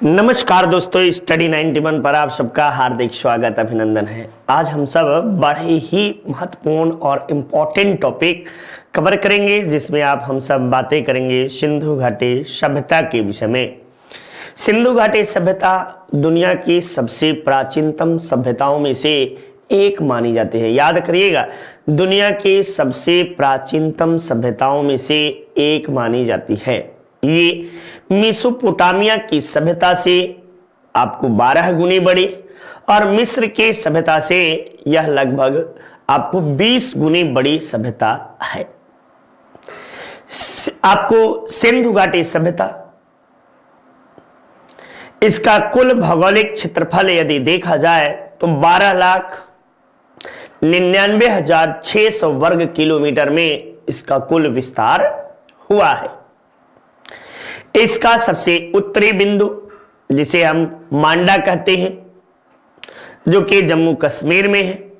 नमस्कार दोस्तों, स्टडी 91 पर आप सबका हार्दिक स्वागत अभिनंदन है। आज हम सब बड़े ही महत्वपूर्ण और इम्पोर्टेंट टॉपिक कवर करेंगे, जिसमें हम सब बातें करेंगे सिंधु घाटी सभ्यता के विषय में। सिंधु घाटी सभ्यता दुनिया की सबसे प्राचीनतम सभ्यताओं में से एक मानी जाती है। याद करिएगा, दुनिया की सबसे प्राचीनतम सभ्यताओं में से एक मानी जाती है। ये मेसोपोटामिया की सभ्यता से आपको 12 गुनी बड़ी और मिस्र के सभ्यता से यह लगभग आपको 20 गुनी बड़ी सभ्यता है। आपको सिंधु घाटी सभ्यता, इसका कुल भौगोलिक क्षेत्रफल यदि देखा जाए तो 12,99,600 वर्ग किलोमीटर में इसका कुल विस्तार हुआ है। इसका सबसे उत्तरी बिंदु, जिसे हम मांडा कहते हैं, जो कि जम्मू कश्मीर में है,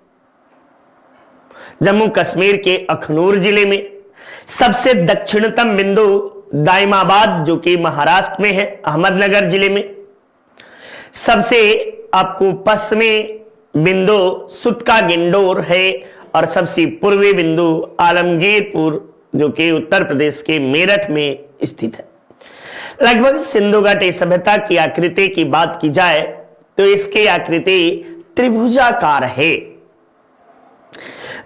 जम्मू कश्मीर के अखनूर जिले में। सबसे दक्षिणतम बिंदु दाइमाबाद, जो कि महाराष्ट्र में है, अहमदनगर जिले में। सबसे आपको पश्चिमी बिंदु सुतका गिंडोर है और सबसे पूर्वी बिंदु आलमगीरपुर, जो कि उत्तर प्रदेश के मेरठ में स्थित है। लगभग सिंधु घाटी सभ्यता की आकृति की बात की जाए तो इसकी आकृति त्रिभुजाकार है।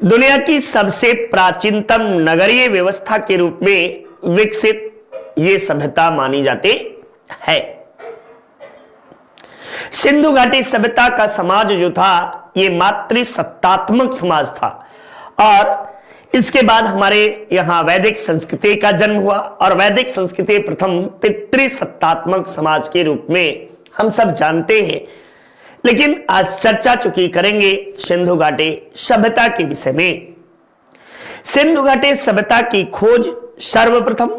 दुनिया की सबसे प्राचीनतम नगरीय व्यवस्था के रूप में विकसित ये सभ्यता मानी जाती है। सिंधु घाटी सभ्यता का समाज जो था, ये मातृसत्तात्मक समाज था और इसके बाद हमारे यहां वैदिक संस्कृति का जन्म हुआ और वैदिक संस्कृति प्रथम पितृसत्तात्मक समाज के रूप में हम सब जानते हैं। लेकिन आज चर्चा चूंकि करेंगे सिंधु घाटी सभ्यता के विषय में। सिंधु घाटी सभ्यता की खोज सर्वप्रथम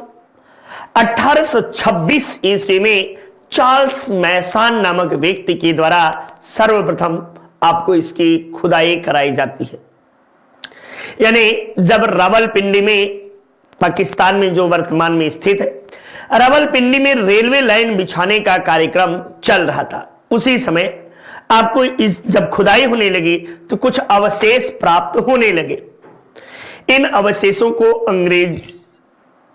1826 ईस्वी में चार्ल्स मैसन नामक व्यक्ति के द्वारा सर्वप्रथम आपको इसकी खुदाई कराई जाती है। यानी जब रावलपिंडी में, पाकिस्तान में जो वर्तमान में स्थित है, रावलपिंडी में रेलवे लाइन बिछाने का कार्यक्रम चल रहा था, उसी समय आपको जब खुदाई होने लगी तो कुछ अवशेष प्राप्त होने लगे। इन अवशेषों को अंग्रेज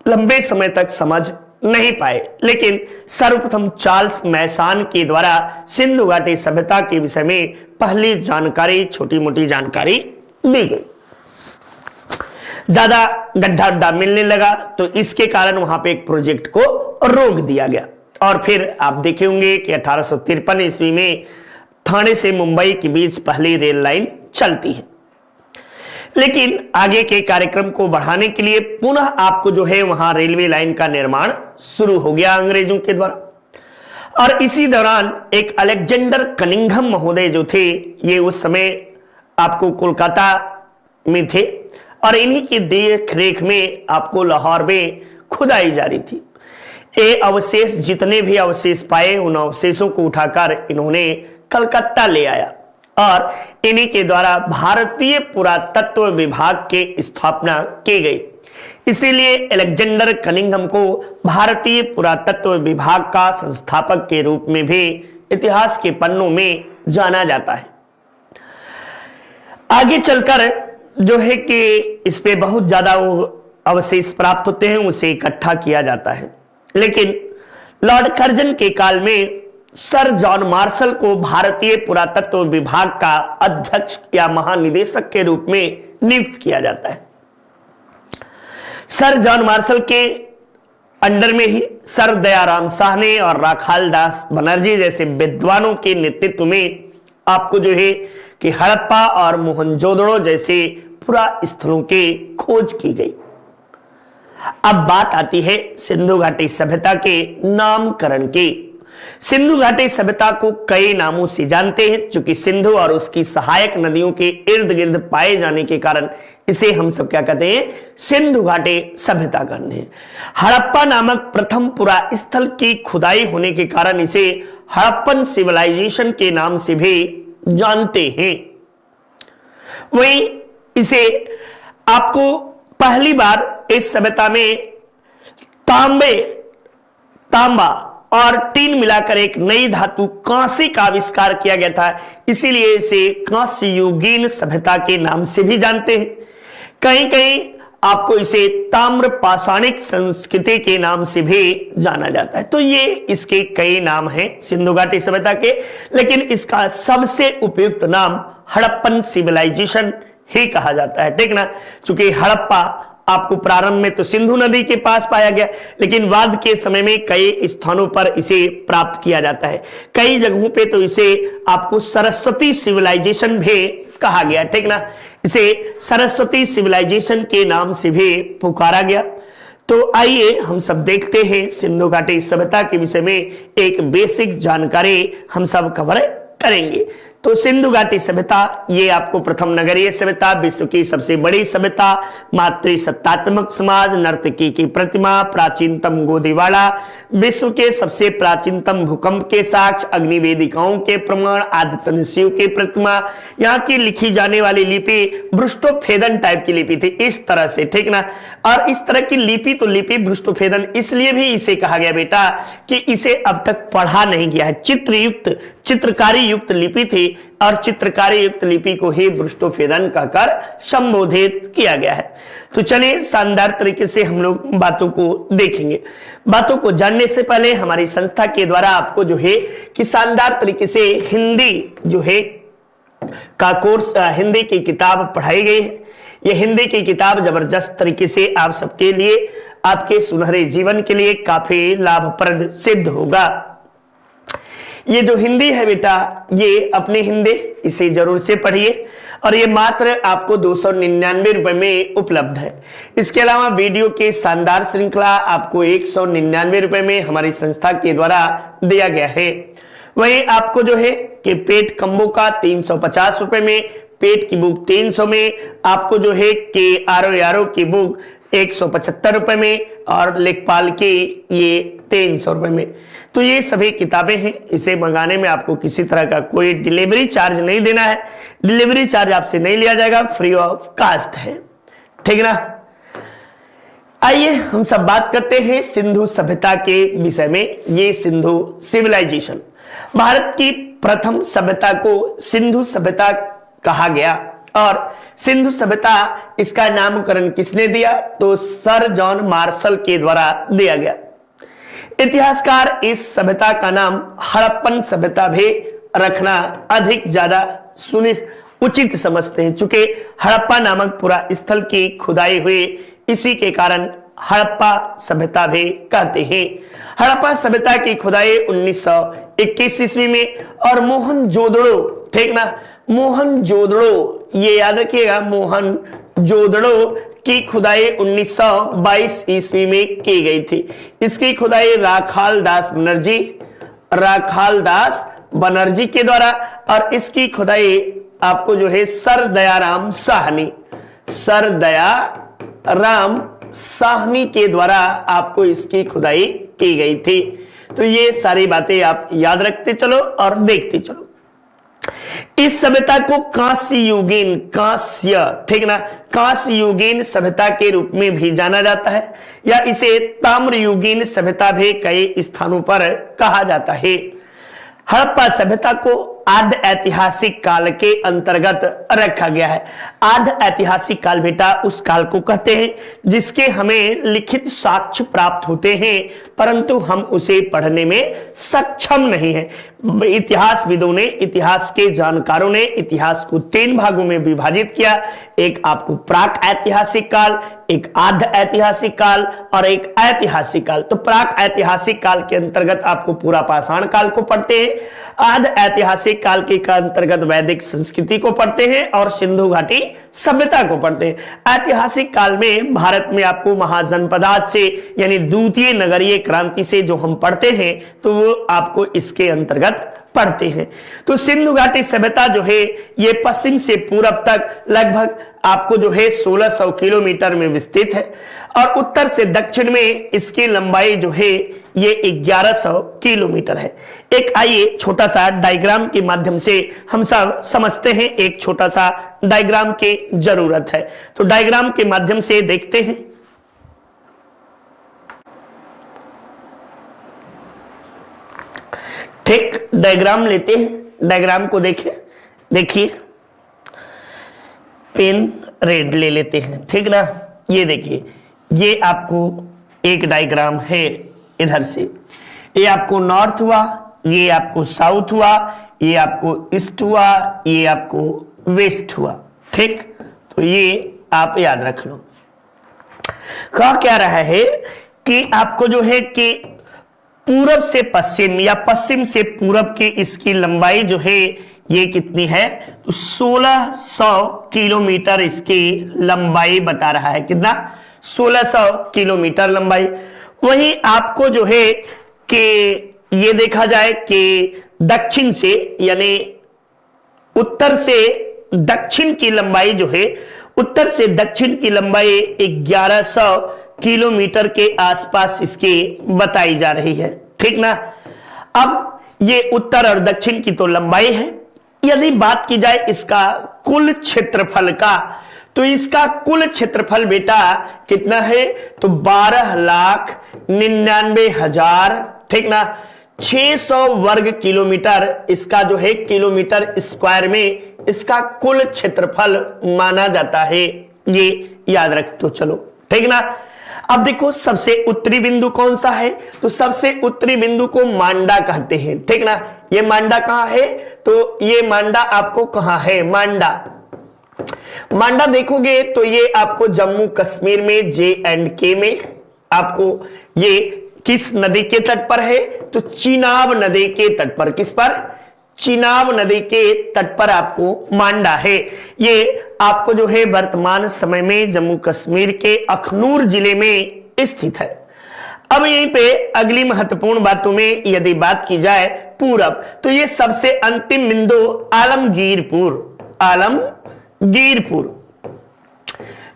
लंबे समय तक समझ नहीं पाए, लेकिन सर्वप्रथम चार्ल्स मैसन के द्वारा सिंधु घाटी सभ्यता के विषय में पहली जानकारी, छोटी मोटी जानकारी दी गई। ज्यादा गड्ढा उड्ढा मिलने लगा तो इसके कारण वहां पे एक प्रोजेक्ट को रोक दिया गया। और फिर आप देखे होंगे कि 1853 ईस्वी में थाने से मुंबई के बीच पहली रेल लाइन चलती है। लेकिन आगे के कार्यक्रम को बढ़ाने के लिए पुनः आपको जो है वहां रेलवे लाइन का निर्माण शुरू हो गया अंग्रेजों के द्वारा। और इसी दौरान एक अलेक्जेंडर कनिंघम महोदय जो थे, ये उस समय आपको कोलकाता में थे और इन्हीं की देख रेख में आपको लाहौर में खुदाई जारी थी। ये अवशेष, जितने भी अवशेष पाए, उन अवशेषों को उठाकर इन्होंने कलकत्ता ले आया और इन्हीं के द्वारा भारतीय पुरातत्व विभाग की स्थापना की गई। इसीलिए अलेक्जेंडर कनिंघम को भारतीय पुरातत्व विभाग का संस्थापक के रूप में भी इतिहास के पन्नों में जाना जाता है। आगे चलकर जो है कि इस पे बहुत ज्यादा अवशेष प्राप्त होते हैं, उसे इकट्ठा किया जाता है। लेकिन लॉर्ड कर्जन के काल में सर जॉन मार्शल को भारतीय पुरातत्व विभाग का अध्यक्ष या महानिदेशक के रूप में नियुक्त किया जाता है। सर जॉन मार्शल के अंडर में ही सर दयाराम साहनी और राखाल दास बनर्जी जैसे विद्वानों के नेतृत्व में आपको जो है कि हड़प्पा और मोहनजोदड़ो जैसे पुरा स्थलों की खोज की गई। अब बात आती है सिंधु घाटी सभ्यता के नामकरण की। सिंधु घाटी सभ्यता को कई नामों से जानते हैं, क्योंकि सिंधु और उसकी सहायक नदियों के इर्द गिर्द पाए जाने के कारण इसे हम सब क्या कहते हैं, सिंधु घाटी सभ्यता कहते हैं। हड़प्पा नामक प्रथम पुरा स्थल की खुदाई होने के कारण इसे हड़प्पन सिविलाइजेशन के नाम से भी जानते हैं। वहीं इसे आपको पहली बार इस सभ्यता में तांबा और तीन मिलाकर एक नई धातु कांसे का आविष्कार किया गया था, इसीलिए इसे कांस्य युगीन सभ्यता के नाम से भी जानते हैं। कहीं कहीं आपको इसे ताम्र पाषाणिक संस्कृति के नाम से भी जाना जाता है। तो ये इसके कई नाम हैं सिंधु घाटी सभ्यता के, लेकिन इसका सबसे उपयुक्त नाम हड़प्पन सिविलाइजेशन ही कहा जाता है, ठीक ना। चूंकि हड़प्पा आपको प्रारंभ में तो सिंधु नदी के पास पाया गया, लेकिन बाद के समय में कई स्थानों पर इसे प्राप्त किया जाता है। कई जगहों पे तो इसे आपको सरस्वती सिविलाइजेशन भी कहा गया, ठीक ना। इसे सरस्वती सिविलाइजेशन के नाम से भी पुकारा गया। तो आइए हम सब देखते हैं सिंधु घाटी सभ्यता के विषय में एक बेसिक जानकारी हम सब कवर करेंगे। तो सिंधु घाटी सभ्यता ये आपको प्रथम नगरीय सभ्यता, विश्व की सबसे बड़ी सभ्यता, मातृसत्तात्मक समाज, नर्तकी की प्रतिमा, प्राचीनतम गोदीवाड़ा, विश्व के सबसे प्राचीनतम भूकंप के साक्ष्य, अग्निवेदिकाओं के प्रमाण, आदित्य शिव की प्रतिमा, यहाँ की लिखी जाने वाली लिपि ब्रुष्टोफेदन टाइप की लिपि थी, इस तरह से, ठीक ना। और इस तरह की लिपि तो लिपि ब्रुष्टोफेदन इसलिए भी इसे कहा गया बेटा कि इसे अब तक पढ़ा नहीं गया है। चित्रयुक्त चित्रकारी युक्त लिपि थी और चित्रकारी युक्त लिपि को ही ब्रुष्टोफेदन कहकर संबोधित किया गया है। तो चलिए शानदार तरीके से हम लोग बातों को देखेंगे। बातों को जानने से पहले हमारी संस्था के द्वारा आपको जो है कि शानदार तरीके से हिंदी जो है का कोर्स, हिंदी की किताब पढ़ाई गई है। यह हिंदी की किताब जबरदस्त तरीके से आप सबके लिए, आपके सुनहरे जीवन के लिए काफी लाभप्रद सिद्ध होगा। ये जो हिंदी है बेटा, ये अपनी हिंदी, इसे जरूर से पढ़िए और ये मात्र आपको 299 रुपए में उपलब्ध है। इसके अलावा वीडियो के शानदार श्रृंखला आपको 199 रुपए में हमारी संस्था के द्वारा दिया गया है। वहीं आपको जो है कि पेट कम्बो का 350 रुपए में, पेट की बुक 300 में, आपको जो है कि आरो की बुक 175 रुपए में और लेखपाल की ये 300 रुपए में। तो ये सभी किताबें हैं। इसे मंगाने में आपको किसी तरह का कोई डिलीवरी चार्ज नहीं देना है, डिलीवरी चार्ज आपसे नहीं लिया जाएगा, फ्री ऑफ कास्ट है, ठीक ना। आइए हम सब बात करते हैं सिंधु सभ्यता के विषय में। ये सिंधु सिविलाइजेशन, भारत की प्रथम सभ्यता को सिंधु सभ्यता कहा गया और सिंधु सभ्यता इसका नामकरण किसने दिया, तो सर जॉन मार्शल के द्वारा दिया गया। इतिहासकार इस सभ्यता का नाम हड़प्पन सभ्यता भी रखना अधिक ज्यादा उचित समझते हैं, चूंकि हड़प्पा नामक पूरा स्थल की खुदाई हुई, इसी के कारण हड़प्पा सभ्यता भी कहते हैं। हड़प्पा सभ्यता की खुदाई 1921 ईस्वी में और मोहनजोदड़ो, ठीक ना, मोहनजोदड़ो, ये याद रखिएगा, मोहनजोदड़ो की खुदाई 1922 ईस्वी में की गई थी। इसकी खुदाई राखाल दास बनर्जी के द्वारा, और इसकी खुदाई आपको जो है सर दयाराम साहनी के द्वारा आपको इसकी खुदाई की गई थी। तो ये सारी बातें आप याद रखते चलो और देखते चलो। इस सभ्यता को कांस्य युगीन सभ्यता के रूप में भी जाना जाता है, या इसे ताम्र युगीन सभ्यता भी कई स्थानों पर कहा जाता है। हड़प्पा सभ्यता को आद्य ऐतिहासिक काल के अंतर्गत रखा गया है। आद्य ऐतिहासिक काल बेटा उस काल को कहते हैं जिसके हमें लिखित साक्ष्य प्राप्त होते हैं, परंतु हम उसे पढ़ने में सक्षम नहीं है। इतिहासविदों ने, इतिहास के जानकारों ने इतिहास को 3 भागों में विभाजित किया। एक आपको प्राक ऐतिहासिक काल, एक आद्य ऐतिहासिक काल और एक ऐतिहासिक काल। तो प्राक ऐतिहासिक काल के अंतर्गत आपको पूरा पाषाण काल को पढ़ते हैं, आद्य ऐतिहासिक काल के अंतर्गत वैदिक संस्कृति को पढ़ते हैं और सिंधु घाटी सभ्यता को पढ़ते हैं। ऐतिहासिक काल में भारत में आपको महाजनपदात से, यानी द्वितीय नगरीय क्रांति से जो हम पढ़ते हैं, तो वो आपको इसके अंतर्गत पढ़ते हैं। तो सिंधु घाटी सभ्यता जो है ये पश्चिम से पूरब तक लगभग आपको जो है 1600 किलोमीटर में विस्तृत है और उत्तर से दक्षिण में इसकी लंबाई जो है ये 1100 किलोमीटर है। एक आइए छोटा सा डायग्राम के माध्यम से हम सब समझते हैं, एक छोटा सा डायग्राम की जरूरत है। तो डायग्राम के माध्यम से देखते हैं। ठीक, डायग्राम लेते हैं, डायग्राम को देखिए पेन रेड ले लेते हैं, ठीक ना। ये देखिए, ये आपको एक डायग्राम है इधर से, ये आपको नॉर्थ हुआ, ये आपको साउथ हुआ, ये आपको ईस्ट हुआ, ये आपको वेस्ट हुआ, ठीक। तो ये आप याद रख लो। कहा क्या रहा है कि आपको जो है कि पूरब से पश्चिम या पश्चिम से पूरब की इसकी लंबाई जो है ये कितनी है, तो 1600 किलोमीटर इसकी लंबाई बता रहा है। कितना? 1600 किलोमीटर लंबाई। वहीं आपको जो है कि ये देखा जाए कि दक्षिण से यानी उत्तर से दक्षिण की लंबाई जो है, उत्तर से दक्षिण की लंबाई 1100 किलोमीटर के आसपास इसकी बताई जा रही है, ठीक ना। अब ये उत्तर और दक्षिण की तो लंबाई है। यदि बात की जाए इसका कुल क्षेत्रफल का, तो इसका कुल क्षेत्रफल बेटा कितना है, तो 12,99,000, ठीक ना। 600 वर्ग किलोमीटर इसका जो है किलोमीटर स्क्वायर में इसका कुल क्षेत्रफल माना जाता है। ये याद रख तो चलो, ठीक ना। अब देखो सबसे उत्तरी बिंदु कौन सा है, तो सबसे उत्तरी बिंदु को मांडा कहते हैं, ठीक ना। ये मांडा कहां है, तो ये मांडा आपको कहां है, मांडा देखोगे तो ये आपको जम्मू कश्मीर में J&K में आपको ये किस नदी के तट पर है, तो चिनाब नदी के तट पर। किस पर? चिनाब नदी के तट पर आपको मांडा है। ये आपको जो है वर्तमान समय में जम्मू कश्मीर के अखनूर जिले में स्थित है। अब यहीं पे अगली महत्वपूर्ण बातों में यदि बात की जाए पूरब, तो ये सबसे अंतिम बिंदु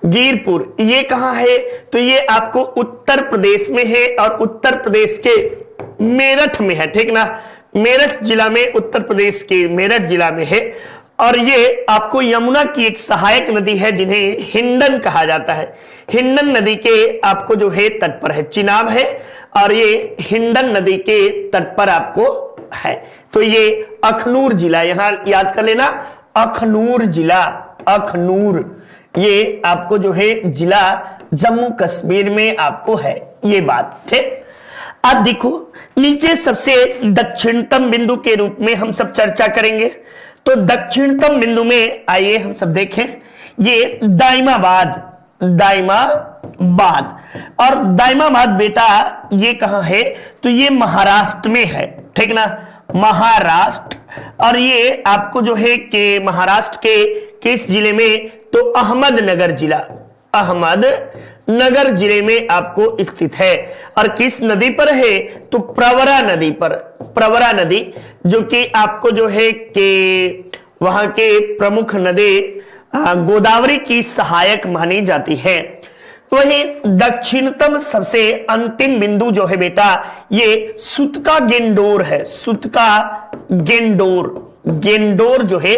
गिरपुर ये कहां है, तो ये आपको उत्तर प्रदेश में है और उत्तर प्रदेश के मेरठ में है, ठीक ना। मेरठ जिला में, उत्तर प्रदेश के मेरठ जिला में है। और ये आपको यमुना की एक सहायक नदी है जिन्हें हिंडन कहा जाता है। हिंडन नदी के आपको जो है तट पर है, चिनाब है और ये हिंडन नदी के तट पर आपको है। तो ये अखनूर जिला, यहां याद कर लेना, अखनूर जिला, अखनूर ये आपको जो है जिला जम्मू कश्मीर में आपको है, ये बात, ठीक। अब देखो नीचे सबसे दक्षिणतम बिंदु के रूप में हम सब चर्चा करेंगे। तो दक्षिणतम बिंदु में आइए हम सब देखें, ये दाइमाबाद और दाइमाबाद बेटा ये कहां है, तो ये महाराष्ट्र में है, ठीक ना, महाराष्ट्र। और ये आपको जो है कि महाराष्ट्र के किस जिले में, तो अहमदनगर जिले में आपको स्थित है। और किस नदी पर है, तो प्रवरा नदी जो कि आपको जो है कि वहां के प्रमुख नदी गोदावरी की सहायक मानी जाती है। वहीं दक्षिणतम सबसे अंतिम बिंदु जो है बेटा ये सुतका गेंडोर है। गेंडोर जो है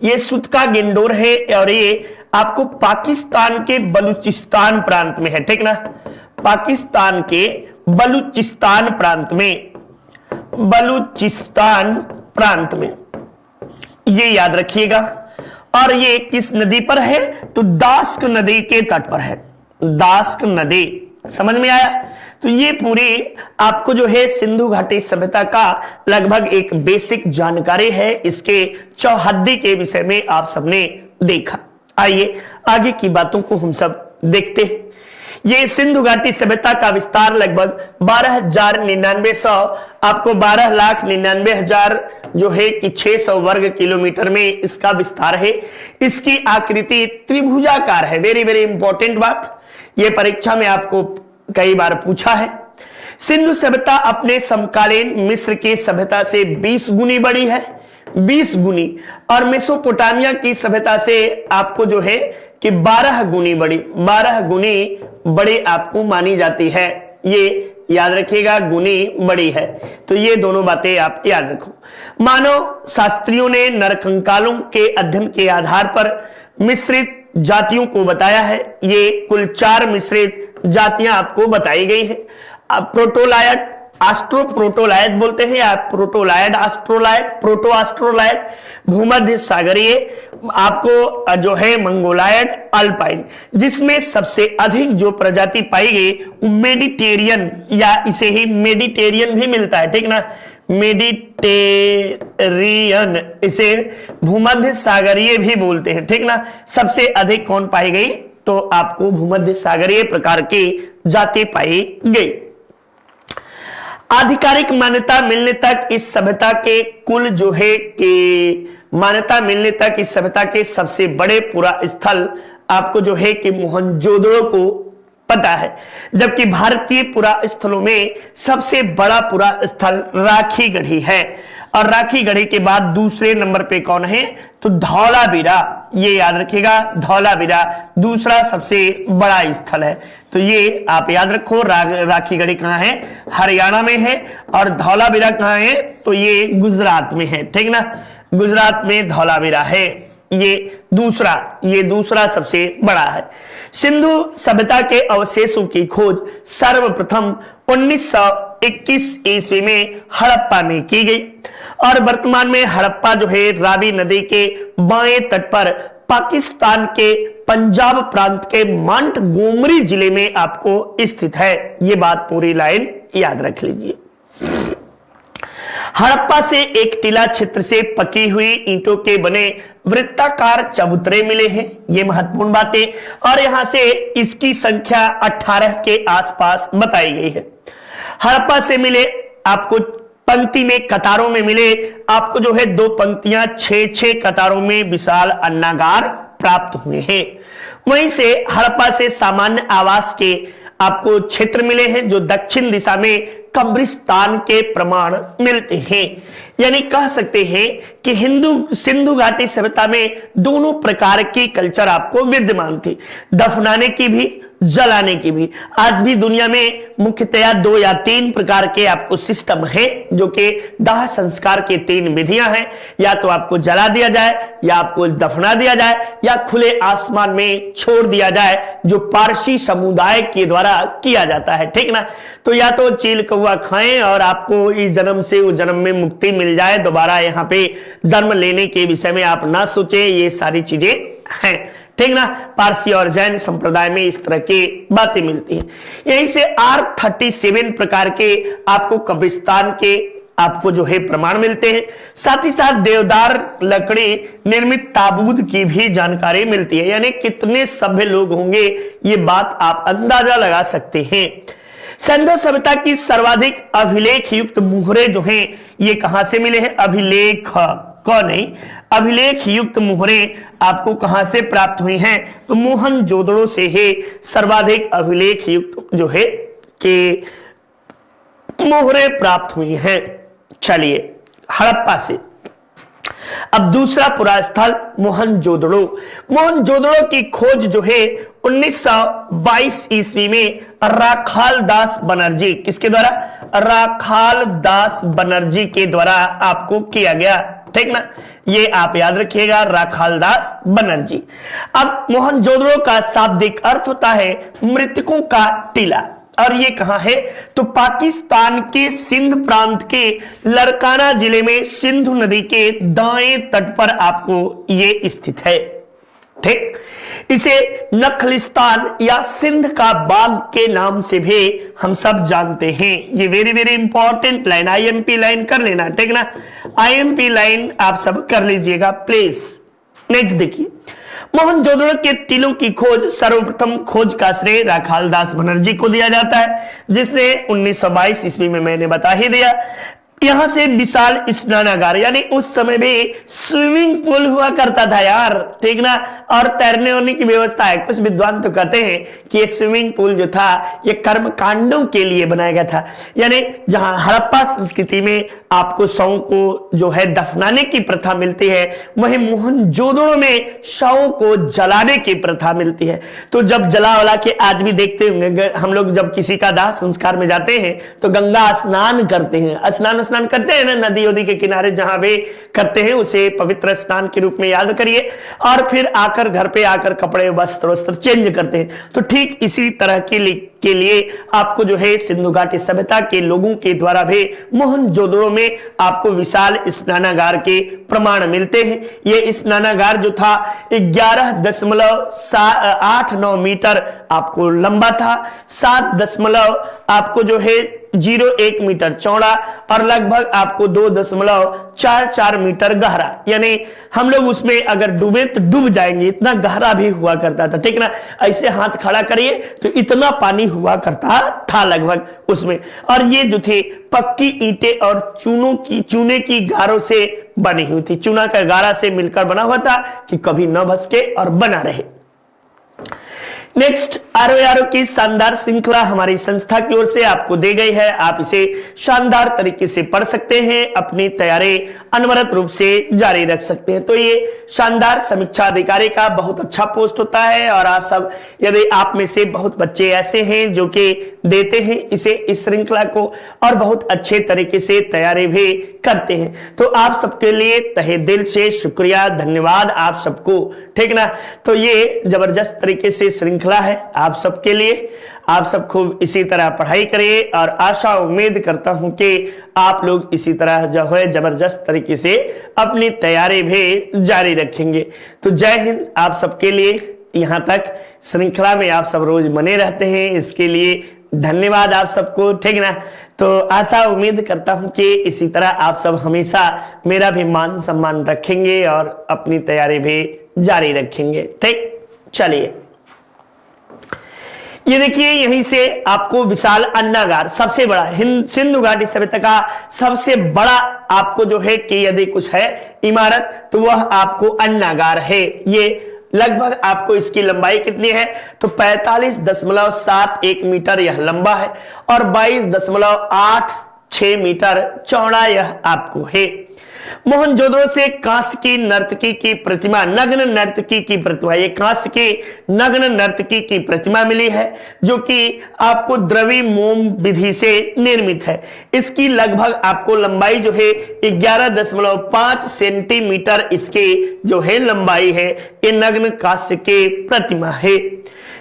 ये सुतका गेंडोर है और ये आपको पाकिस्तान के बलूचिस्तान प्रांत में है, ठीक ना। पाकिस्तान के बलूचिस्तान प्रांत में ये याद रखिएगा। और ये किस नदी पर है, तो दास्क नदी के तट पर है, दास्क नदी। समझ में आया? तो ये पूरी आपको जो है सिंधु घाटी सभ्यता का लगभग एक बेसिक जानकारी है। इसके चौहद्दी के विषय में आप सबने देखा। आइए आगे की बातों को हम सब देखते हैं। ये सिंधु घाटी सभ्यता का विस्तार लगभग 12,99 आपको 12,99,000 जो है कि 600 वर्ग किलोमीटर में इसका विस्तार है। इसकी आकृति त्रिभुजाकार है। वेरी वेरी इंपॉर्टेंट बात, ये परीक्षा में आपको कई बार पूछा है। सिंधु सभ्यता अपने समकालीन मिस्र की सभ्यता से 20 गुनी बड़ी है, 20 गुनी। और मेसोपोटामिया की सभ्यता से आपको जो है कि 12 गुनी बड़ी आपको मानी जाती है। ये याद रखिएगा, गुनी बड़ी है। तो ये दोनों बातें आप याद रखो। मानव शास्त्रियों ने नरकंकालों के अध्ययन के आधार पर मिश्रित जातियों को बताया है। ये कुल 4 मिश्रित जातियां आपको बताई गई है। प्रोटोलायट, आस्ट्रोप्रोटोलायड बोलते हैं या प्रोटोलायड, आस्ट्रोलायड, प्रोटो आस्ट्रोलायड, भूमध्य सागरीय, आपको जो है मंगोलायड, अल्पाइन, जिसमें सबसे अधिक जो प्रजाति पाई गई मेडिटेरियन, या इसे ही मेडिटेरियन भी मिलता है, ठीक ना, मेडिटेरियन, इसे भूमध्य सागरीय भी बोलते हैं, ठीक ना। सबसे अधिक कौन पाई गई, तो आपको भूमध्य सागरीय प्रकार की जाति पाई गई। आधिकारिक मान्यता मिलने तक इस सभ्यता के कुल जो है कि मान्यता मिलने तक इस सभ्यता के सबसे बड़े पुरा स्थल आपको जो है कि मोहनजोदड़ो को पता है, जबकि भारतीय पुरा स्थलों में सबसे बड़ा पुरा स्थल राखीगढ़ी है। और राखीगढ़ी के बाद दूसरे नंबर पे कौन है, तो धौलावीरा, ये याद रखिएगा, धौलावीरा दूसरा सबसे बड़ा स्थल है। तो ये आप याद रखो, राखीगढ़ी कहाँ है, हरियाणा में है, और धौलावीरा कहाँ है, तो ये गुजरात में है, ठीक ना, गुजरात में धौलावीरा है, ये दूसरा सबसे बड़ा है। सिंधु सभ्यता के अवशेषों की खोज सर्वप्रथम 1921 ईस्वी में हड़प्पा में की गई, और वर्तमान में हड़प्पा जो है रावी नदी के बाएं तट पर पाकिस्तान के पंजाब प्रांत के मांट गोमरी जिले में आपको स्थित है। ये बात पूरी लाइन याद रख लीजिए। हड़प्पा से एक टीला क्षेत्र से पकी हुई ईंटों के बने वृत्ताकार चबूतरे मिले हैं, ये महत्वपूर्ण बातें, और यहां से इसकी संख्या 18 के आसपास बताई गई है। हड़प्पा से मिले आपको पंक्ति में, कतारों में मिले आपको जो है 2 पंक्तियां 6-6 कतारों में विशाल अन्नागार प्राप्त हुए हैं। वहीं से हड़प्पा से सामान्य आवास के आपको क्षेत्र मिले हैं जो दक्षिण दिशा में कब्रिस्तान के प्रमाण मिलते हैं। यानी कह सकते हैं कि सिंधु घाटी सभ्यता में दोनों प्रकार की कल्चर आपको विद्यमान थी, दफनाने की भी, जलाने की भी। आज भी दुनिया में मुख्यतया 2 या 3 प्रकार के आपको सिस्टम है, जो कि दाह संस्कार की 3 विधियां हैं, या तो आपको जला दिया जाए, या आपको दफना दिया जाए, या खुले आसमान में छोड़ दिया जाए, जो पारसी समुदाय के द्वारा किया जाता है, ठीक ना। तो या तो चील कौवा खाएं और आपको इस जन्म से उस जन्म में मुक्ति मिल जाए, दोबारा यहाँ पे जन्म लेने के विषय में आप ना सोचे, ये सारी चीजें हैं, ठीक ना। पारसी और जैन संप्रदाय में इस तरह की बातें मिलती हैं। यहीं से R37 प्रकार के आपको कब्रिस्तान के आपको जो है प्रमाण मिलते हैं। साथ ही साथ देवदार लकड़ी निर्मित ताबूत की भी जानकारी मिलती है, यानी कितने सभ्य लोग होंगे ये बात आप अंदाजा लगा सकते हैं। सिंधु सभ्यता की सर्वाधिक अभिलेख युक्त मुहरे जो हैं ये कहां से मिले हैं, अभिलेख युक्त मुहरे आपको कहां से प्राप्त हुई हैं, तो मोहनजोदड़ो से है सर्वाधिक अभिलेख युक्त जो है कि मुहरे प्राप्त हुई हैं। चलिए हड़प्पा से अब दूसरा पुरा स्थल मोहनजोदड़ो। मोहनजोदड़ो की खोज जो है 1922 ईस्वी में राखाल दास बनर्जी, किसके द्वारा, राखाल दास बनर्जी के द्वारा आपको किया गया, ठीक ना, ये आप याद रखिएगा, राखाल दास बनर्जी। अब मोहनजोदड़ो का शाब्दिक अर्थ होता है मृतकों का टीला, और ये कहां है, तो पाकिस्तान के सिंध प्रांत के लड़काना जिले में सिंधु नदी के दाएं तट पर आपको ये स्थित है, ठीक। इसे नखलिस्तान या सिंध का बाग के नाम से भी हम सब जानते हैं। ये very very important line, IMP line कर लेना, ठीक ना, आईएमपी लाइन आप सब कर लीजिएगा प्लीज। नेक्स्ट देखिए, मोहनजोदड़ो के टीलों की खोज सर्वप्रथम खोज का श्रेय राखाल दास बनर्जी को दिया जाता है, जिसने 1922 ईस्वी में मैंने बता ही दिया। यहां से विशाल स्नानागार, यानी उस समय भी स्विमिंग पूल हुआ करता था यार, ठीक ना, और तैरने होने की व्यवस्था है। कुछ विद्वान तो कहते हैं कि ये स्विमिंग पूल जो था ये कर्म कांडों के लिए बनाया गया था, यानी जहां हड़प्पा संस्कृति में आपको शवों को जो है दफनाने की प्रथा मिलती है, वहीं मोहनजोदड़ो में शवों को जलाने की प्रथा मिलती है। तो जब जला वला के आज भी देखते होंगे हम लोग, जब किसी का दाह संस्कार में जाते हैं तो गंगा स्नान करते हैं, स्नान स्नान करते हैं ना नदी उदी के किनारे जहां वे करते हैं, उसे पवित्र स्नान के रूप में याद करिए। और फिर आकर घर पे आकर कपड़े वस्त्र चेंज करते हैं। तो ठीक इसी तरह के लिए आपको जो है सिंधु घाटी सभ्यता के लोगों के द्वारा भी मोहनजोदड़ो में आपको विशाल स्नानागार के प्रमाण मिलते हैं। ये स्नानागार जो था 11.89 मीटर आपको लंबा था, 7 आपको जो है 0.1 मीटर चौड़ा और लगभग आपको 2.44 मीटर गहरा, यानी हम लोग उसमें अगर डूबे तो डूब जाएंगे, इतना गहरा भी हुआ करता था, ठीक ना। ऐसे हाथ खड़ा करिए तो इतना पानी हुआ करता था लगभग उसमें। और ये जो थे पक्की ईंटें और चूने की गारों से बनी हुई थी, चूना का गारा से मिलकर बना हुआ था कि कभी न भसके और बना रहे। नेक्स्ट आरओ की शानदार श्रृंखला हमारी संस्था की ओर से आपको दी गई है। आप इसे शानदार तरीके से पढ़ सकते हैं, अपनी तैयारी अनवरत रूप से जारी रख सकते हैं। तो ये शानदार समीक्षा अधिकारी का बहुत अच्छा पोस्ट होता है और आप सब, यदि आप में से बहुत बच्चे ऐसे हैं जो कि देते हैं इसे, इस श्रृंखला को और बहुत अच्छे तरीके से तैयारी भी करते हैं, तो आप सबके लिए तहे दिल से शुक्रिया, धन्यवाद आप सबको, ठीक ना। तो ये जबरदस्त तरीके से श्रृंखला है आप सबके लिए। आप सब खूब इसी तरह पढ़ाई करिए और आशा उम्मीद करता हूं कि आप लोग इसी तरह जो है जबरदस्त तरीके से अपनी तैयारी भी जारी रखेंगे। तो जय हिंद आप सबके लिए। यहां तक श्रृंखला में आप सब रोज बने रहते हैं, इसके लिए धन्यवाद आप सबको, ठीक ना। तो आशा उम्मीद करता हूं कि इसी तरह आप सब हमेशा मेरा भी मान सम्मान रखेंगे और अपनी तैयारी भी जारी रखेंगे, ठीक। चलिए ये देखिए, यहीं से आपको विशाल अन्नागार, सबसे बड़ा सिंधु घाटी सभ्यता का सबसे बड़ा आपको जो है कि यदि कुछ है इमारत तो वह आपको अन्नागार है। ये लगभग आपको इसकी लंबाई कितनी है तो 45.71 मीटर यह लंबा है और 22.86 मीटर चौड़ा यह आपको है। मोहनजोदड़ो से कांस्य की नर्तकी की प्रतिमा, नग्न नर्तकी की प्रतिमा, ये कांस्य की नग्न नर्तकी की प्रतिमा मिली है जो कि आपको द्रवी मोम विधि से निर्मित है। इसकी लगभग आपको लंबाई जो है 11.5 सेंटीमीटर इसके जो है लंबाई है। ये नग्न कांस्य के प्रतिमा है।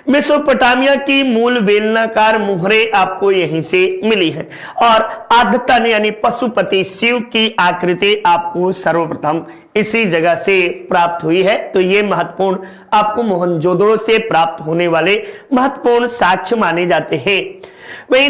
मेसोपोटामिया की मूल बेलनाकार मुहरे आपको यहीं से मिली है और आदतन यानी पशुपति शिव की आकृति आपको सर्वप्रथम इसी जगह से प्राप्त हुई है। तो ये महत्वपूर्ण आपको मोहनजोदड़ो से प्राप्त होने वाले महत्वपूर्ण साक्ष्य माने जाते हैं। वहीं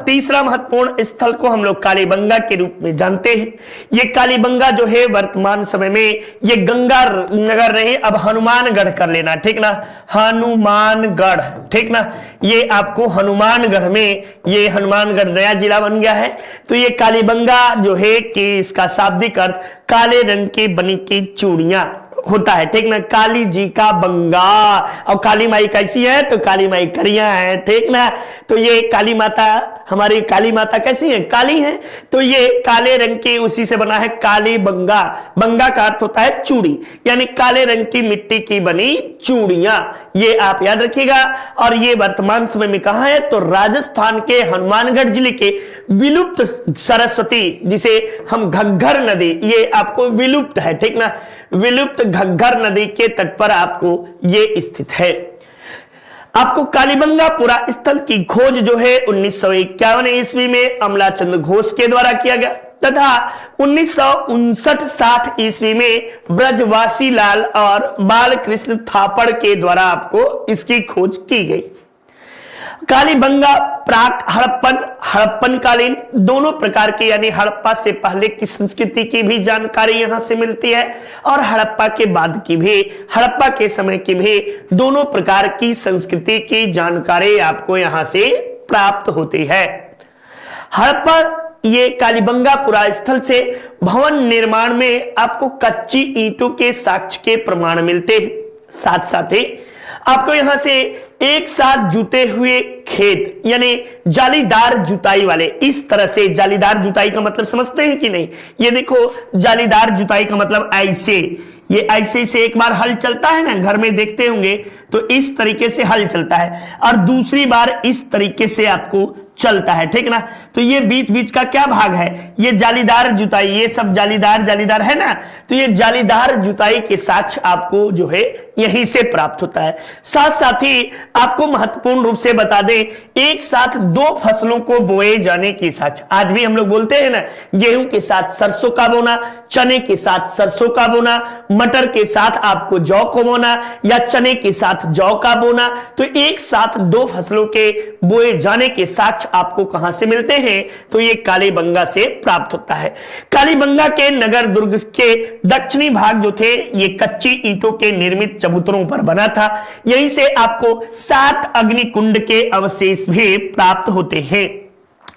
तीसरा महत्वपूर्ण स्थल को हम लोग कालीबंगा के रूप में जानते हैं। ये कालीबंगा जो है वर्तमान समय में ये गंगा नगर नहीं, अब हनुमानगढ़ कर लेना, ठीक ना, हनुमानगढ़, ठीक ना। ये आपको हनुमानगढ़ में, ये हनुमानगढ़ नया जिला बन गया है। तो ये कालीबंगा जो है कि इसका शाब्दिक अर्थ काले रंग की बनी की चूड़ियां होता है, ठीक ना। काली जी का बंगा, और काली माई कैसी है तो काली माई करिया है, ठीक ना। तो ये काली माता, हमारी काली माता कैसी है, काली है। तो ये काले रंग की उसी से बना है काली बंगा। बंगा का अर्थ होता है चूड़ी, यानी काले रंग की मिट्टी की बनी चूड़ियां, ये आप याद रखिएगा। और ये वर्तमान समय में कहां है तो राजस्थान के हनुमानगढ़ जिले के विलुप्त सरस्वती, जिसे हम घग्गर नदी, ये आपको विलुप्त है, ठीक ना, विलुप्त घग्गर नदी के तट पर आपको ये स्थित है। आपको कालीबंगा पुरा स्थल की खोज जो है 1951 ईस्वी में अमलाचंद घोष के द्वारा किया गया तथा 1959-60 ईस्वी में ब्रजवासी लाल और बालकृष्ण थापड़ के द्वारा आपको इसकी खोज की गई। कालीबंगा प्राक हड़प्पन कालीन दोनों प्रकार के, यानी हड़प्पा से पहले की संस्कृति की भी जानकारी यहां से मिलती है और हड़प्पा के बाद की भी, हड़प्पा के समय की भी दोनों प्रकार की संस्कृति की जानकारी आपको यहां से प्राप्त होती है। हड़प्पा ये कालीबंगा पुरा स्थल से भवन निर्माण में आपको कच्ची ईंटों के साक्ष्य के प्रमाण मिलते हैं। साथ साथ ही आपको यहां से एक साथ जुते हुए खेत, यानी जालीदार जुताई वाले, इस तरह से जालीदार जुताई का मतलब समझते हैं कि नहीं। ये देखो जालीदार जुताई का मतलब ऐसे, ये ऐसे से एक बार हल चलता है ना, घर में देखते होंगे तो इस तरीके से हल चलता है और दूसरी बार इस तरीके से आपको चलता है, ठीक ना। तो ये बीच बीच का क्या भाग है, ये जालीदार जुताई, ये सब जालीदार है ना। तो ये जालीदार जुताई के साक्ष्य आपको जो है यहीं से प्राप्त होता है। साथ साथ ही आपको महत्वपूर्ण रूप से बता दें, एक साथ दो फसलों को बोए जाने की साक्ष्य, आज भी हम लोग बोलते हैं ना, गेहूं के साथ सरसों का बोना, चने के साथ सरसों का बोना, मटर के साथ आपको जौ को बोना या चने के साथ जौ का बोना। तो एक साथ दो फसलों के बोए जाने के साक्ष्य आपको कहां से मिलते हैं, तो ये कालीबंगा से प्राप्त होता है। कालीबंगा के नगर दुर्ग के दक्षिणी भाग जो थे, ये कच्ची ईंटों के निर्मित चबूतरों पर बना था। यहीं से आपको 7 अग्निकुंड के अवशेष भी प्राप्त होते हैं।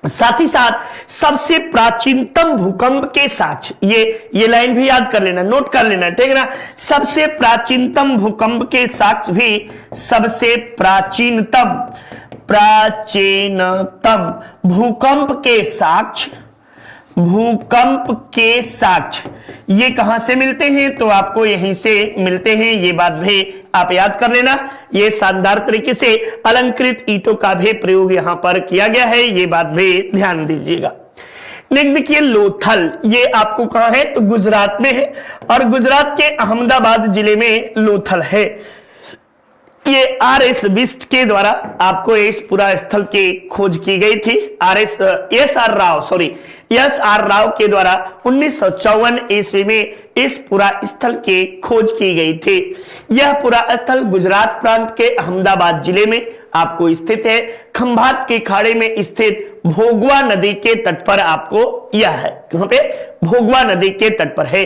साथ ही साथ सबसे प्राचीनतम भूकंप के साक्ष्य, ये लाइन भी याद कर लेना, नोट कर लेना, ठीक है ना। सबसे प्राचीनतम भूकंप के साक्ष्य भी, सबसे प्राचीनतम भूकंप के साक्ष्य ये कहां से मिलते हैं, तो आपको यहीं से मिलते हैं। ये बात भी आप याद कर लेना। ये शानदार तरीके से अलंकृत ईंटों का भी प्रयोग यहां पर किया गया है, ये बात भी ध्यान दीजिएगा। नेक्स्ट देखिए लोथल, ये आपको कहां है, तो गुजरात में है, और गुजरात के अहमदाबाद जिले में लोथल है। ये RS बिस्ट के द्वारा आपको इस पूरा स्थल की खोज की गई थी। एस आर राव के द्वारा 1954 ईस्वी में इस पूरा स्थल की खोज की गई थी। यह पूरा स्थल गुजरात प्रांत के अहमदाबाद जिले में आपको स्थित है। खंभात के खाड़ी में स्थित भोगवा नदी के तट पर आपको यह है, कहां पे, भोगवा नदी के तट पर है।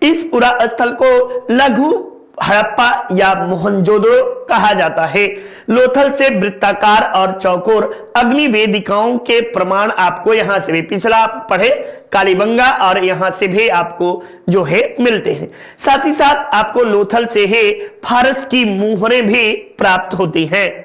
इस पूरा स्थल को लघु हड़प्पा या मोहनजोदड़ो कहा जाता है। लोथल से वृत्ताकार और चौकोर अग्नि वेदिकाओं के प्रमाण आपको यहां से भी, पिछला पढ़े कालीबंगा, और यहां से भी आपको जो है मिलते हैं। साथ ही साथ आपको लोथल से ही फारस की मुहरें भी प्राप्त होती हैं।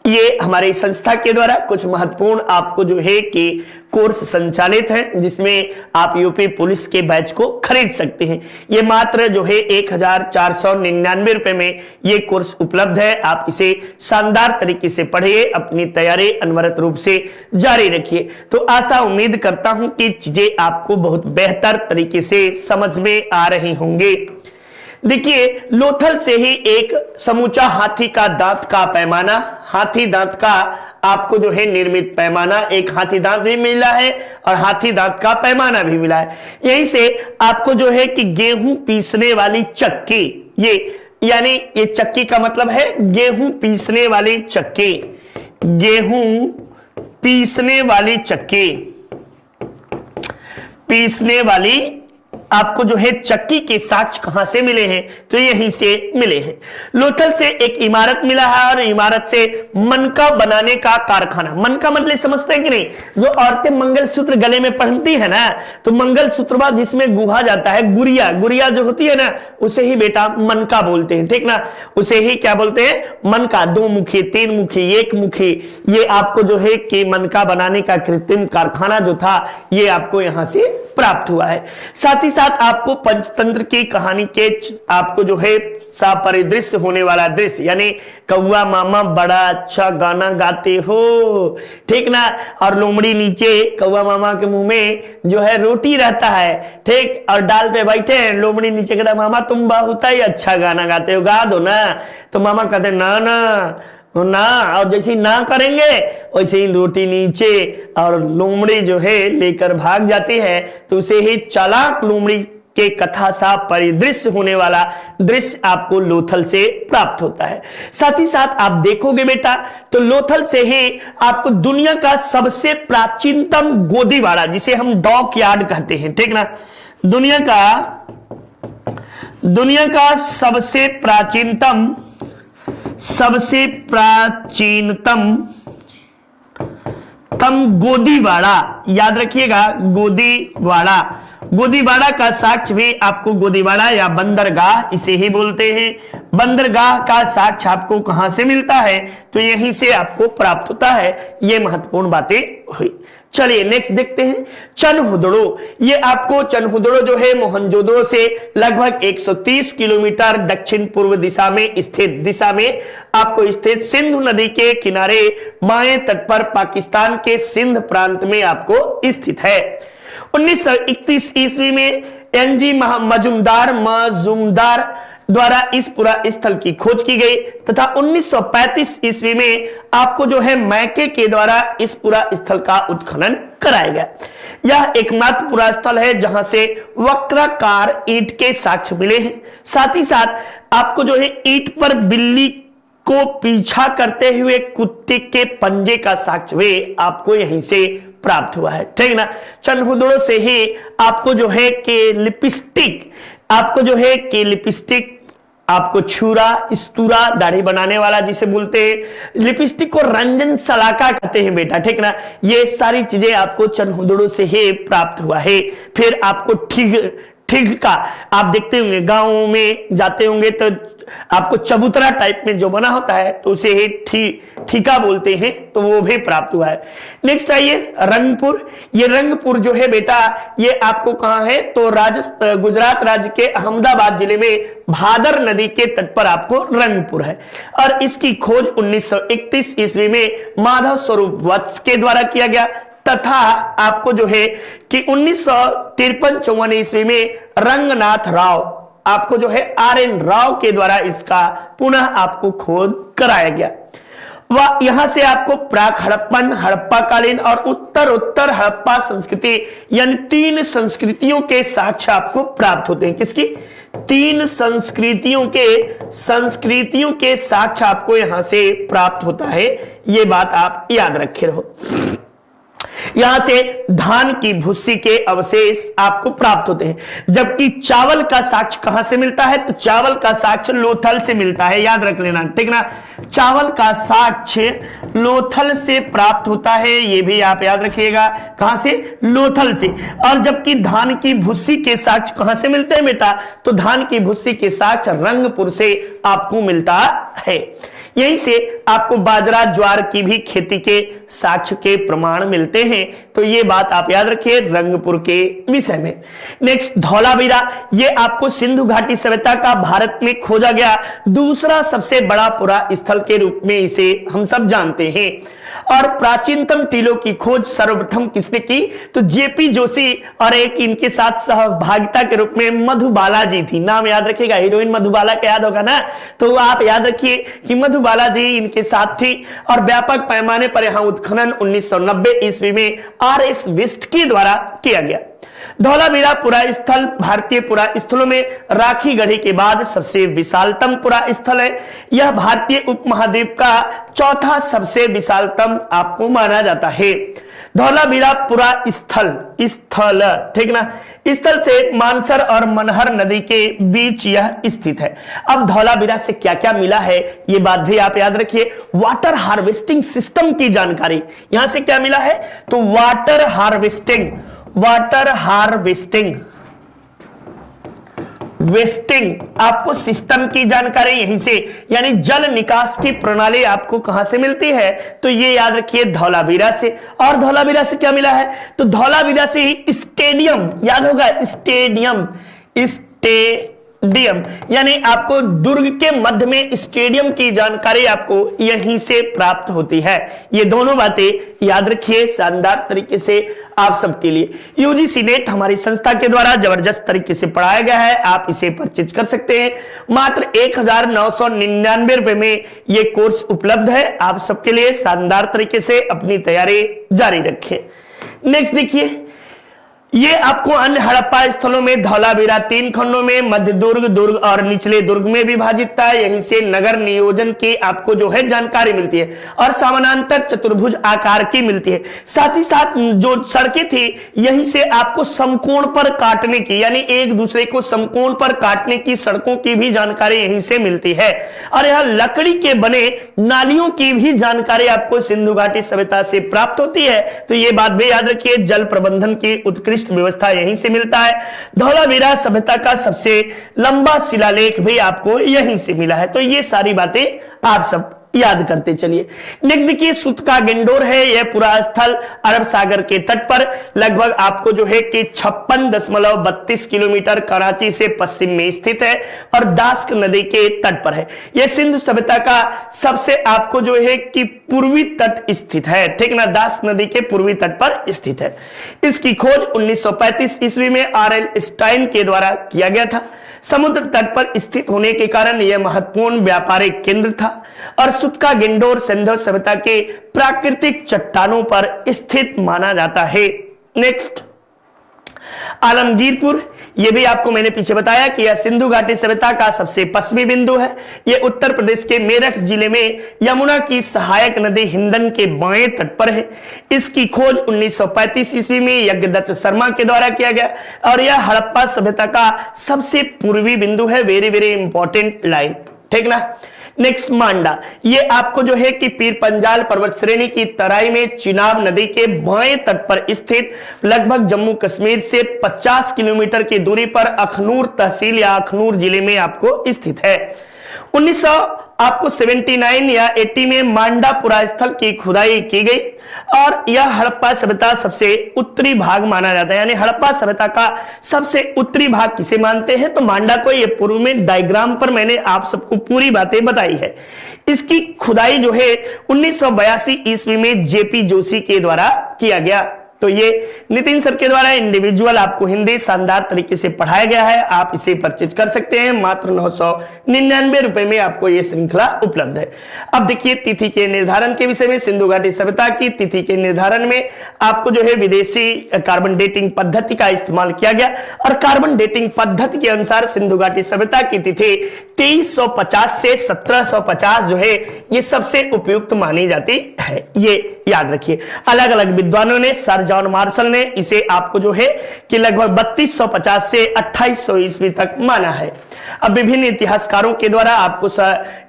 ये हमारी संस्था के द्वारा कुछ महत्वपूर्ण आपको जो है कि कोर्स संचालित है, जिसमें आप यूपी पुलिस के बैच को खरीद सकते हैं। ये मात्र जो है 1499 रुपए में ये कोर्स उपलब्ध है। आप इसे शानदार तरीके से पढ़िए, अपनी तैयारी अनवरत रूप से जारी रखिए। तो आशा उम्मीद करता हूं कि चीजें आपको बहुत बेहतर तरीके से समझ में आ रही होंगी। देखिए लोथल से ही एक समूचा हाथी का दांत का पैमाना, हाथी दांत का आपको जो है निर्मित पैमाना, एक हाथी दांत भी मिला है और हाथी दांत का पैमाना भी मिला है। यहीं से आपको जो है कि गेहूं पीसने वाली चक्की, ये यानी ये चक्की का मतलब है गेहूं पीसने वाली चक्की, गेहूं पीसने वाली चक्की, पीसने वाली आपको जो है चक्की के साक्ष्य कहां से मिले हैं, तो यहीं से मिले हैं। लोथल से एक इमारत मिला है और इमारत से मनका बनाने का कारखाना, मनका मतलब समझते हैं कि नहीं, जो औरतें मंगलसूत्र गले में पहनती है ना, तो मंगलसूत्र जिसमें गुहा जाता है, गुड़िया, गुड़िया जो होती है ना, उसे ही बेटा मनका बोलते हैं, ठीक ना। उसे ही क्या बोलते हैं, मनका। 2 मुखी, 3 मुखी, 1 मुखी, ये आपको जो है कि मनका बनाने का कृत्रिम कारखाना जो था, ये आपको यहां से प्राप्त हुआ है। साथ ही साथ आपको पंचतंत्र की कहानी के आपको जो है परिदृश्य होने वाला दृश्य, यानी कौआ मामा बड़ा अच्छा गाना गाते हो, ठीक ना, और लोमड़ी नीचे कौआ मामा के मुंह में जो है रोटी रहता है, ठीक, और डाल पे बैठे हैं, लोमड़ी नीचे कहता मामा तुम बहुत ही अच्छा गाना गाते हो, गा दो ना। तो मामा कहते ना ना ना, और जैसे ना करेंगे वैसे ही रोटी नीचे, और लोमड़ी जो है लेकर भाग जाती है। तो उसे ही चालाक लोमड़ी के कथा सा परिदृश्य होने वाला दृश्य आपको लोथल से प्राप्त होता है। साथ ही साथ आप देखोगे बेटा, तो लोथल से ही आपको दुनिया का सबसे प्राचीनतम गोदीवाड़ा, जिसे हम डॉक यार्ड कहते हैं, ठीक ना, दुनिया का सबसे प्राचीनतम गोदीवाड़ा, याद रखिएगा, गोदीवाड़ा गोदीवाड़ा का साक्ष्य भी आपको गोदीवाड़ा या बंदरगाह इसे ही बोलते हैं। बंदरगाह का साक्ष्य आपको कहां से मिलता है? तो यहीं से आपको प्राप्त होता है। ये महत्वपूर्ण बातें हुई। चलिए नेक्स्ट देखते हैं चनहुदड़ो। ये आपको चनहुदड़ो जो है मोहनजोदड़ो से लगभग 130 किलोमीटर दक्षिण पूर्व दिशा में आपको स्थित सिंधु नदी के किनारे बाएं तट पर पाकिस्तान के सिंध प्रांत में आपको स्थित है। 1931 ईस्वी में एनजी मजूमदार द्वारा इस पूरा स्थल की खोज की गई तथा 1935 ईस्वी में आपको जो है मैके के द्वारा इस पूरा स्थल का उत्खनन कराया गया। यह एकमात्र पूरा स्थल है जहां से वक्राकार ईंट के साक्ष्य मिले हैं। साथ ही साथ आपको जो है ईंट पर बिल्ली को पीछा करते हुए कुत्ते के पंजे का साक्ष्य भी आपको यहीं से प्राप्त हुआ है। ठीक ना। चनहुदड़ो से ही आपको जो है कि लिपस्टिक आपको छुरा स्तूरा दाढ़ी बनाने वाला जिसे बोलते हैं, लिपस्टिक को रंजन सलाका कहते हैं बेटा। ठीक ना। ये सारी चीजें आपको चनहुदड़ो से ही प्राप्त हुआ है। फिर आपको ठिग का आप देखते होंगे गांवों में जाते होंगे तो आपको चबूतरा टाइप में जो बना होता है तो उसे ही ठीका बोलते हैं, तो वो भी प्राप्त हुआ है। नेक्स्ट आइए रंगपुर। ये रंगपुर जो है बेटा ये आपको कहां है? तो गुजरात राज्य के अहमदाबाद जिले में भादर नदी के तट पर आपको रंगपुर है और इसकी खोज 1931 ईस्वी में माधव स्वरूप वत्स के द्वारा किया गया तथा आपको जो है कि 1953-54 ईस्वी में रंगनाथ राव आपको जो है RN राव के द्वारा इसका पुनः आपको खोज कराया गया। वह यहां से आपको प्राक हड़प्पन, हड़प्पा कालीन और उत्तर हड़प्पा संस्कृति यानी 3 संस्कृतियों के साक्ष्य आपको प्राप्त होते हैं। किसकी? 3 संस्कृतियों के साक्ष्य आपको यहां से प्राप्त होता है। यह बात आप याद रखे रहो। यहां से धान की भूसी के अवशेष आपको प्राप्त होते हैं, जबकि चावल का साक्ष्य कहां से मिलता है? तो चावल का साक्ष्य लोथल से मिलता है, याद रख लेना। ठीक ना। चावल का साक्ष्य लोथल से प्राप्त होता है, यह भी आप याद रखिएगा। कहां से? लोथल से। और जबकि धान की भूसी के साक्ष्य कहां से मिलते हैं बेटा? तो धान की भूसी के साक्ष्य रंगपुर से आपको मिलता है। यहीं से आपको बाजरा ज्वार की भी खेती के साक्ष्य के प्रमाण मिलते हैं, तो ये बात आप याद रखिए रंगपुर के विषय में। नेक्स्ट धौलावीरा। ये आपको सिंधु घाटी सभ्यता का भारत में खोजा गया दूसरा सबसे बड़ा पुरा स्थल के रूप में इसे हम सब जानते हैं। और प्राचीनतम टीलों की खोज सर्वप्रथम किसने की? तो जेपी जोशी और एक इनके साथ सहभागिता के रूप में मधुबाला जी थी। नाम याद रखिएगा, हीरोइन मधुबाला का याद होगा ना, तो आप याद रखिए कि मधुबाला जी इनके साथ थी। और व्यापक पैमाने पर यहां उत्खनन 1990 ईस्वी में RS विस्ट के द्वारा किया गया। धौलावीरा पुरा स्थल भारतीय पुरा स्थलों में राखी गढ़ी के बाद सबसे विशालतम पुरा स्थल है। यह भारतीय उपमहाद्वीप का चौथा सबसे विशालतम आपको माना जाता है। धौलावीरा पुरा स्थल ठीक ना, स्थल से मानसर और मनहर नदी के बीच यह स्थित है। अब धौलावीरा से क्या क्या मिला है ये बात भी आप याद रखिए। वाटर हार्वेस्टिंग सिस्टम की जानकारी यहां से क्या मिला है? तो वाटर हार्वेस्टिंग आपको सिस्टम की जानकारी यहीं से, यानी जल निकास की प्रणाली आपको कहां से मिलती है? तो ये याद रखिए धौलावीरा से। और धौलावीरा से क्या मिला है? तो धौलावीरा से ही स्टेडियम, याद होगा स्टेडियम यानी आपको दुर्ग के मध्य में स्टेडियम की जानकारी आपको यहीं से प्राप्त होती है। ये दोनों बातें याद रखिए शानदार तरीके से आप सबके लिए। यूजीसी नेट हमारी संस्था के द्वारा जबरदस्त तरीके से पढ़ाया गया है, आप इसे परचेज कर सकते हैं। मात्र 1999 रुपए में ये कोर्स उपलब्ध है आप सबके लिए। शानदार तरीके से अपनी तैयारी जारी रखें। नेक्स्ट देखिए, ये आपको अन्य हड़प्पा स्थलों में धौलावीरा 3 खंडों में मध्य दुर्ग और निचले दुर्ग में विभाजित था। यहीं से नगर नियोजन की आपको जो है जानकारी मिलती है और समानांतर चतुर्भुज आकार की मिलती है। साथ ही साथ जो सड़कें थी यहीं से आपको समकोण पर काटने की, यानी एक दूसरे को समकोण पर काटने की सड़कों की भी जानकारी यहीं से मिलती है। और यह लकड़ी के बने नालियों की भी जानकारी आपको सिंधु घाटी सभ्यता से प्राप्त होती है। तो ये बात भी याद रखिए, जल प्रबंधन की उत्कृष्ट निर्दिष्ट व्यवस्था यहीं से मिलता है। धौलावीरा सभ्यता का सबसे लंबा शिलालेख भी आपको यहीं से मिला है। तो ये सारी बातें आप सब याद करते चलिए। नेक्स्ट देखिए, सुत का गेंडोर है, यह पूरा स्थल अरब सागर के तट पर लगभग आपको जो है कि 56.32 किलोमीटर कराची से पश्चिम में स्थित है और दास्क नदी के तट पर है। यह सिंधु सभ्यता का सबसे आपको जो है कि पूर्वी तट स्थित है, ठीक ना, दास्क नदी के पूर्वी तट पर स्थित है। इसकी खोज 1935 ईस्वी में आर.एल. स्टाइन के द्वारा किया गया था। समुद्र तट पर स्थित होने के कारण यह महत्वपूर्ण व्यापारिक केंद्र था और सुत का गेंडोर सिंधु सभ्यता के प्राकृतिक चट्टानों पर स्थित माना जाता है। नेक्स्ट, आलमगीरपुर, यह भी आपको मैंने पीछे बताया कि यह सिंधु घाटी सभ्यता का सबसे पश्चिमी बिंदु है। यह उत्तर प्रदेश के मेरठ जिले में यमुना की सहायक नदी हिंदन के बाएं तट पर है। इसकी खोज 1935 ईस्वी में यज्ञदत्त शर्मा के द्वारा किया गया और यह हड़प्पा सभ्यता का सबसे पूर्वी बिंदु है। वेरी वेरी इंपॉर्टेंट लाइन, ठीक ना। नेक्स्ट, मांडा, ये आपको जो है कि पीर पंजाल पर्वत श्रेणी की तराई में चिनाब नदी के बाएं तट पर स्थित लगभग जम्मू कश्मीर से 50 किलोमीटर की दूरी पर अखनूर तहसील या अखनूर जिले में आपको स्थित है। 1979 या 80 में मांडा पुरा स्थल की खुदाई की गई और यह हड़प्पा सभ्यता सबसे उत्तरी भाग माना जाता है। यानी हड़प्पा सभ्यता का सबसे उत्तरी भाग किसे मानते हैं, तो मांडा को। ये पूर्व में डायग्राम पर मैंने आप सबको पूरी बातें बताई है। इसकी खुदाई जो है 1982 ईस्वी में जेपी जोशी के द्वारा किया गया। तो ये नितिन सर के द्वारा इंडिविजुअल आपको हिंदी शानदार तरीके से पढ़ाया गया है। आप इसे परचेज कर सकते हैं, मात्र 999 रुपए में आपको ये श्रृंखला उपलब्ध है। अब देखिए तिथि के निर्धारण के विषय में। सिंधु घाटी सभ्यता की तिथि के निर्धारण में आपको जो है विदेशी कार्बन डेटिंग पद्धति का इस्तेमाल किया गया और कार्बन डेटिंग पद्धति के अनुसार सिंधु घाटी सभ्यता की तिथि 2350 से 1750 जो है ये सबसे उपयुक्त मानी जाती है। ये याद रखिए। अलग अलग विद्वानों ने, सर जॉन मार्शल ने इसे आपको जो है कि लगभग 3250 से 2800 ईस्वी तक माना है। अब विभिन्न इतिहासकारों के द्वारा आपको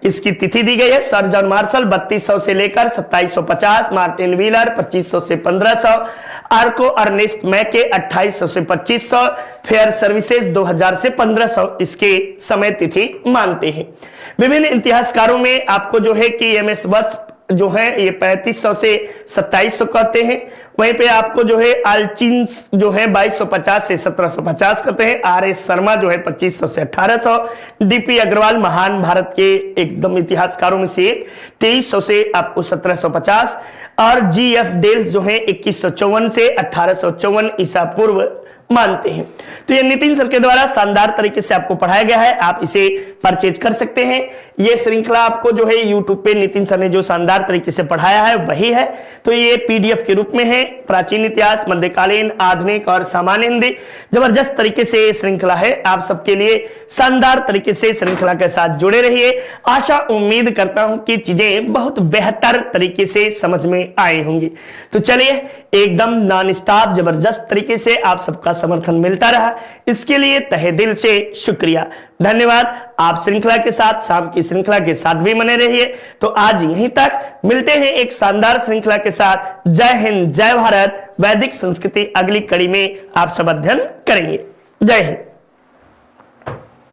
इसकी तिथि दी गई है। सर जॉन मार्शल 3200 से लेकर 2750, मार्टिन व्हीलर 2500 से 1500, आर्को अर्नेस्ट मैके 2800 से 2500, फेयर सर्विसेज 2000 से 1500 इसके समय तिथि मानते हैं। विभिन्न इतिहासकारों में आपको जो है कि एम एस वर्ष जो है ये 3500 से 2700 कहते हैं। वहीं पे आपको जो है आल्चिन्स जो है 2250 से 1750 कहते हैं। आर एस शर्मा जो है 2500 से 1800, डीपी अग्रवाल महान भारत के एकदम इतिहासकारों में से एक 2300 से आपको 1750 और जी एफ डेल्स जो है 2154 से 1854 ईसा पूर्व मानते हैं। तो ये नितिन सर के द्वारा शानदार तरीके से आपको पढ़ाया गया है, आप इसे परचेज कर सकते हैं। ये श्रृंखला आपको जो है यूट्यूब पे नितिन सर ने जो शानदार तरीके से पढ़ाया है वही है। तो ये पीडीएफ के रूप में है। प्राचीन इतिहास, मध्यकालीन, आधुनिक और सामान्य हिंदी, जबरदस्त तरीके से ये श्रृंखला है। आप सबके लिए शानदार तरीके से श्रृंखला के साथ जुड़े रहिए। आशा उम्मीद करता हूं कि चीजें बहुत बेहतर तरीके से समझ में आई होंगी। तो चलिए, एकदम नॉन स्टॉप जबरदस्त तरीके से आप सबका समर्थन मिलता रहा, इसके लिए तहे दिल से शुक्रिया, धन्यवाद। आप श्रृंखला के साथ, शाम की श्रृंखला के साथ भी बने रहिए। तो आज यहीं तक, मिलते हैं एक शानदार श्रृंखला के साथ। जय हिंद, जय भारत। वैदिक संस्कृति अगली कड़ी में आप सब अध्ययन करेंगे। जय हिंद।